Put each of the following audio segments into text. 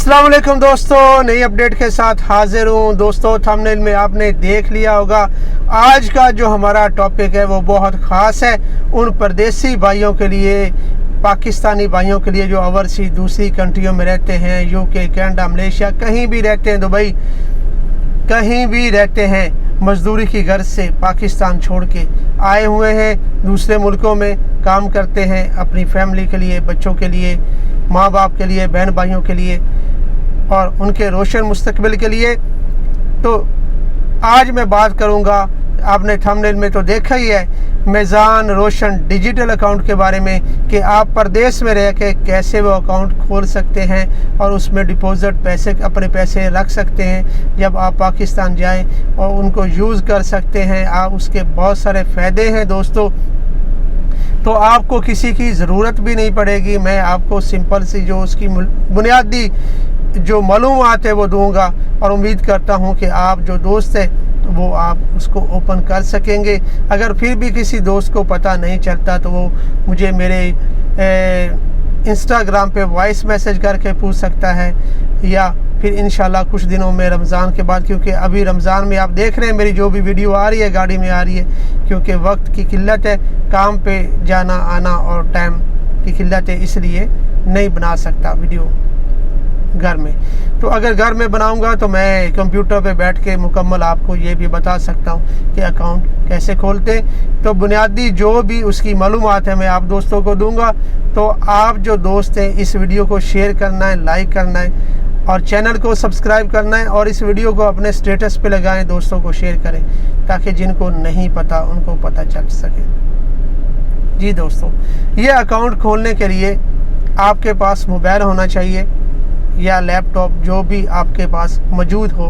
अस्सलाम वालेकुम दोस्तों, नई अपडेट के साथ हाजिर हूँ। दोस्तों थंबनेल में आपने देख लिया होगा, आज का जो हमारा टॉपिक है वो बहुत ख़ास है उन परदेसी भाइयों के लिए, पाकिस्तानी भाइयों के लिए जो ओवरसीज दूसरी कंट्रियों में रहते हैं, यूके, कनाडा, मलेशिया, कहीं भी रहते हैं, दुबई, कहीं भी रहते हैं, मजदूरी की गर्ज से पाकिस्तान छोड़ के आए हुए हैं, दूसरे मुल्कों में काम करते हैं अपनी फैमिली के लिए, बच्चों के लिए, माँ बाप के लिए, बहन भाइयों के लिए और उनके रोशन मुस्तकबिल के लिए। तो आज मैं बात करूँगा, आपने थंबनेल में तो देखा ही है, मीज़ान रोशन डिजिटल अकाउंट के बारे में कि आप परदेश में रह के कैसे वो अकाउंट खोल सकते हैं और उसमें डिपॉजिट पैसे, अपने पैसे रख सकते हैं जब आप पाकिस्तान जाएं और उनको यूज़ कर सकते हैं आप। उसके बहुत सारे फ़ायदे हैं दोस्तों, तो आपको किसी की ज़रूरत भी नहीं पड़ेगी। मैं आपको सिंपल सी जो उसकी बुनियादी जो मालूमात है वो दूंगा और उम्मीद करता हूं कि आप जो दोस्त है वो आप उसको ओपन कर सकेंगे। अगर फिर भी किसी दोस्त को पता नहीं चलता तो वो मुझे मेरे इंस्टाग्राम पे वॉइस मैसेज करके पूछ सकता है, या फिर इंशाल्लाह कुछ दिनों में रमज़ान के बाद, क्योंकि अभी रमज़ान में आप देख रहे हैं मेरी जो भी वीडियो आ रही है गाड़ी में आ रही है, क्योंकि वक्त की किल्लत है, काम पे जाना आना और टाइम की किल्लत है, इसलिए नहीं बना सकता वीडियो घर में। तो अगर घर में बनाऊंगा तो मैं कंप्यूटर पे बैठ के मुकम्मल आपको ये भी बता सकता हूँ कि अकाउंट कैसे खोलते। तो बुनियादी जो भी उसकी मालूमात है मैं आप दोस्तों को दूंगा। तो आप जो दोस्त हैं इस वीडियो को शेयर करना है, लाइक करना है और चैनल को सब्सक्राइब करना है और इस वीडियो को अपने स्टेटस पे लगाएं, दोस्तों को शेयर करें ताकि जिनको नहीं पता उनको पता चल सके। जी दोस्तों, ये अकाउंट खोलने के लिए आपके पास मोबाइल होना चाहिए या लैपटॉप, जो भी आपके पास मौजूद हो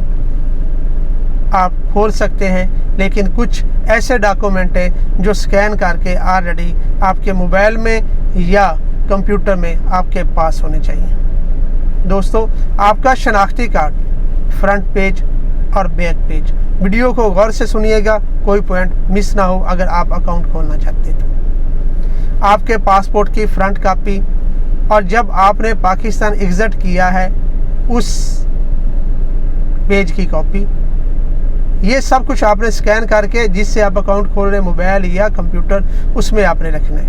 आप खोल सकते हैं। लेकिन कुछ ऐसे डॉक्यूमेंट हैं जो स्कैन करके ऑलरेडी आपके मोबाइल में या कंप्यूटर में आपके पास होने चाहिए। दोस्तों, आपका शनाख्ती कार्ड, फ्रंट पेज और बैक पेज। वीडियो को गौर से सुनिएगा, कोई पॉइंट मिस ना हो अगर आप अकाउंट खोलना चाहते हैं तो। आपके पासपोर्ट की फ्रंट कॉपी और जब आपने पाकिस्तान एग्जिट किया है उस पेज की कॉपी, ये सब कुछ आपने स्कैन करके जिससे आप अकाउंट खोल रहे हैं, मोबाइल या कंप्यूटर, उसमें आपने रखना है।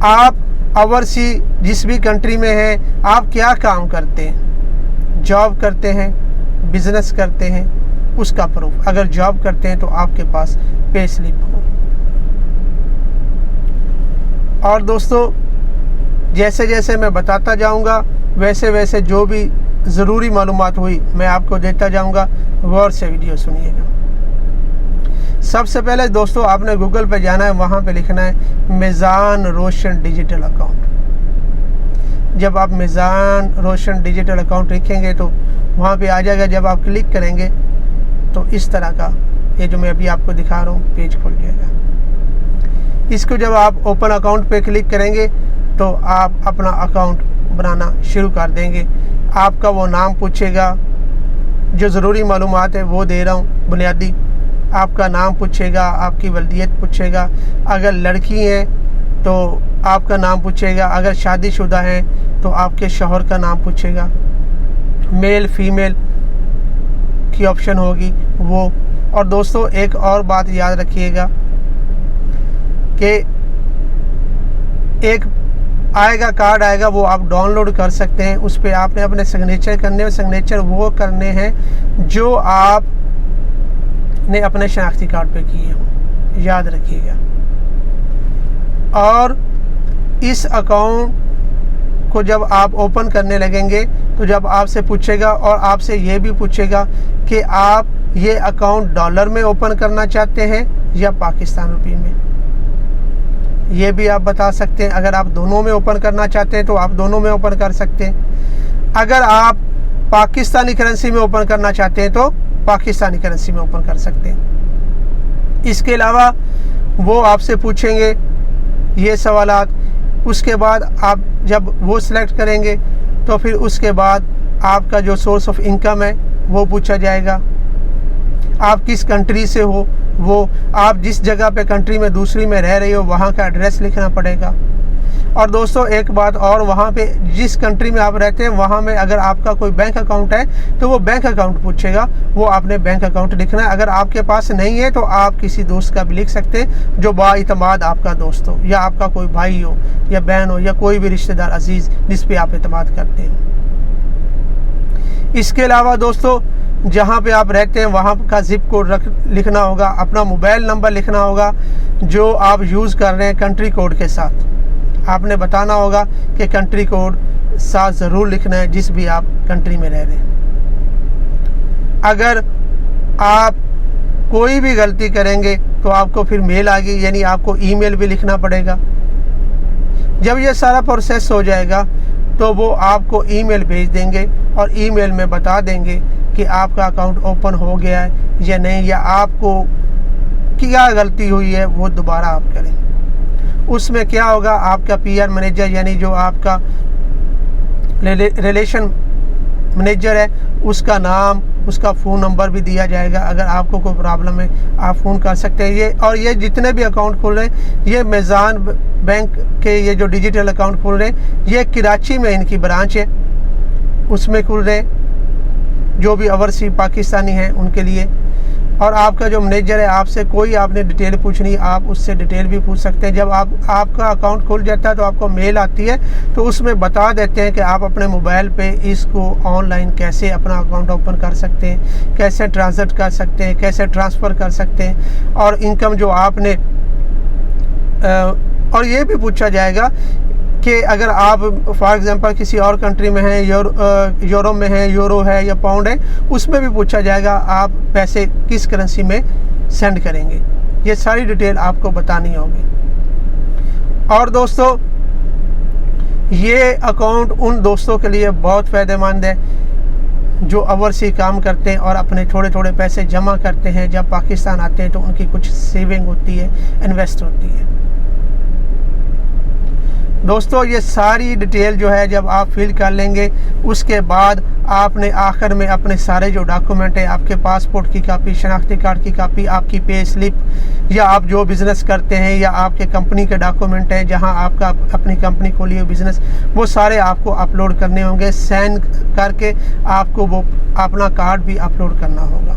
आप ओवरसीज जिस भी कंट्री में हैं, आप क्या काम करते हैं, जॉब करते हैं, बिजनेस करते हैं, उसका प्रूफ। अगर जॉब करते हैं तो आपके पास पे स्लिप हो। और दोस्तों, जैसे जैसे मैं बताता जाऊंगा वैसे वैसे जो भी ज़रूरी मालूमात हुई मैं आपको देता जाऊंगा, गौर से वीडियो सुनिएगा। सबसे पहले दोस्तों आपने गूगल पे जाना है, वहाँ पे लिखना है मीज़ान रोशन डिजिटल अकाउंट। जब आप मीज़ान रोशन डिजिटल अकाउंट लिखेंगे तो वहाँ पे आ जाएगा। जब आप क्लिक करेंगे तो इस तरह का ये जो मैं अभी आपको दिखा रहा हूँ पेज खुल जाएगा। इसको जब आप ओपन अकाउंट पे क्लिक करेंगे तो आप अपना अकाउंट बनाना शुरू कर देंगे। आपका वो नाम पूछेगा, जो ज़रूरी मालूमात है वो दे रहा हूँ बुनियादी। आपका नाम पूछेगा, आपकी वल्दियत पूछेगा, अगर लड़की हैं तो आपका नाम पूछेगा, अगर शादीशुदा हैं तो आपके शौहर का नाम पूछेगा, मेल फीमेल की ऑप्शन होगी वो। और दोस्तों एक और बात याद रखिएगा कि एक आएगा कार्ड आएगा, वो आप डाउनलोड कर सकते हैं। उस पर आपने अपने सिग्नेचर करने, सिग्नेचर वो करने हैं जो आपने अपने शनाख्ती कार्ड पे किए हों, याद रखिएगा। और इस अकाउंट को जब आप ओपन करने लगेंगे तो जब आपसे पूछेगा और आपसे ये भी पूछेगा कि आप ये अकाउंट डॉलर में ओपन करना चाहते हैं या पाकिस्तान रुपये में, ये भी आप बता सकते हैं। अगर आप दोनों में ओपन करना चाहते हैं तो आप दोनों में ओपन कर सकते हैं। अगर आप पाकिस्तानी करेंसी में ओपन करना चाहते हैं तो पाकिस्तानी करेंसी में ओपन कर सकते हैं। इसके अलावा वो आपसे पूछेंगे ये सवालात। उसके बाद आप जब वो सिलेक्ट करेंगे तो फिर उसके बाद आपका जो सोर्स ऑफ इनकम है वो पूछा जाएगा, आप किस कंट्री से हो, वो आप जिस जगह पे कंट्री में दूसरी में रह रही हो वहाँ का एड्रेस लिखना पड़ेगा। और दोस्तों एक बात और, वहाँ पे जिस कंट्री में आप रहते हैं वहाँ में अगर आपका कोई बैंक अकाउंट है तो वो बैंक अकाउंट पूछेगा, वो आपने बैंक अकाउंट लिखना है। अगर आपके पास नहीं है तो आप किसी दोस्त का भी लिख सकते हैं जो बाइतमाद आपका दोस्त हो, या आपका कोई भाई हो या बहन हो या कोई भी रिश्तेदार अजीज़ जिस पे आप एतमाद करते हैं। इसके अलावा दोस्तों जहाँ पे आप रहते हैं वहाँ का ज़िप कोड लिखना होगा, अपना मोबाइल नंबर लिखना होगा जो आप यूज़ कर रहे हैं कंट्री कोड के साथ। आपने बताना होगा कि कंट्री कोड साथ ज़रूर लिखना है जिस भी आप कंट्री में रह रहे हैं। अगर आप कोई भी गलती करेंगे तो आपको फिर मेल आएगी, यानी आपको ईमेल भी लिखना पड़ेगा। जब ये सारा प्रोसेस हो जाएगा तो वो आपको ईमेल भेज देंगे और ईमेल में बता देंगे कि आपका अकाउंट ओपन हो गया है या नहीं, या आपको क्या गलती हुई है वो दोबारा आप करें। उसमें क्या होगा, आपका पीआर मैनेजर यानी जो आपका रिलेशन मैनेजर है उसका नाम, उसका फ़ोन नंबर भी दिया जाएगा। अगर आपको कोई प्रॉब्लम है आप फ़ोन कर सकते हैं। ये जितने भी अकाउंट खुल रहे हैं, ये मीज़ान बैंक के ये जो डिजिटल अकाउंट खुल रहे हैं, ये कराची में इनकी ब्रांच है, उसमें खुल रहे हैं जो भी ओवरसी पाकिस्तानी हैं उनके लिए। और आपका जो मैनेजर है आपसे कोई आपने डिटेल पूछनी, आप उससे डिटेल भी पूछ सकते हैं। जब आपका अकाउंट खुल जाता है तो आपको मेल आती है, तो उसमें बता देते हैं कि आप अपने मोबाइल पे इसको ऑनलाइन कैसे अपना अकाउंट ओपन कर सकते हैं, कैसे ट्रांसफर कर सकते हैं, कैसे ट्रांसफ़र कर सकते हैं, और इनकम जो आपने और ये भी पूछा जाएगा कि अगर आप फॉर एग्ज़ाम्पल किसी और कंट्री में हैं, यूरो में है, यूरो है या पाउंड है, उसमें भी पूछा जाएगा आप पैसे किस करेंसी में सेंड करेंगे। ये सारी डिटेल आपको बतानी होगी। और दोस्तों ये अकाउंट उन दोस्तों के लिए बहुत फ़ायदेमंद है जो ओवरसी काम करते हैं और अपने थोड़े थोड़े पैसे जमा करते हैं। जब पाकिस्तान आते हैं तो उनकी कुछ सेविंग होती है, इन्वेस्ट होती है। दोस्तों ये सारी डिटेल जो है जब आप फिल कर लेंगे, उसके बाद आपने आखिर में अपने सारे जो डॉक्यूमेंट है, आपके पासपोर्ट की कापी, शनाख्ती कार्ड की कापी, आपकी पे स्लिप, या आप जो बिज़नेस करते हैं या आपके कंपनी के डॉक्यूमेंट हैं जहां आपका अपनी कंपनी खोली है बिज़नेस, वो सारे आपको अपलोड करने होंगे। साइन करके आपको वो अपना कार्ड भी अपलोड करना होगा।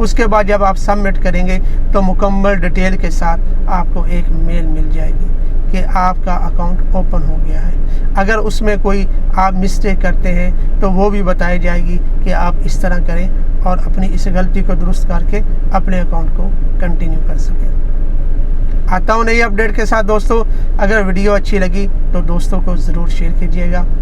उसके बाद जब आप सबमिट करेंगे तो मुकम्मल डिटेल के साथ आपको एक मेल मिल जाएगी कि आपका अकाउंट ओपन हो गया है। अगर उसमें कोई आप मिस्टेक करते हैं तो वो भी बताई जाएगी कि आप इस तरह करें और अपनी इस गलती को दुरुस्त करके अपने अकाउंट को कंटिन्यू कर सकें। आता हूँ नई अपडेट के साथ दोस्तों। अगर वीडियो अच्छी लगी तो दोस्तों को ज़रूर शेयर कीजिएगा।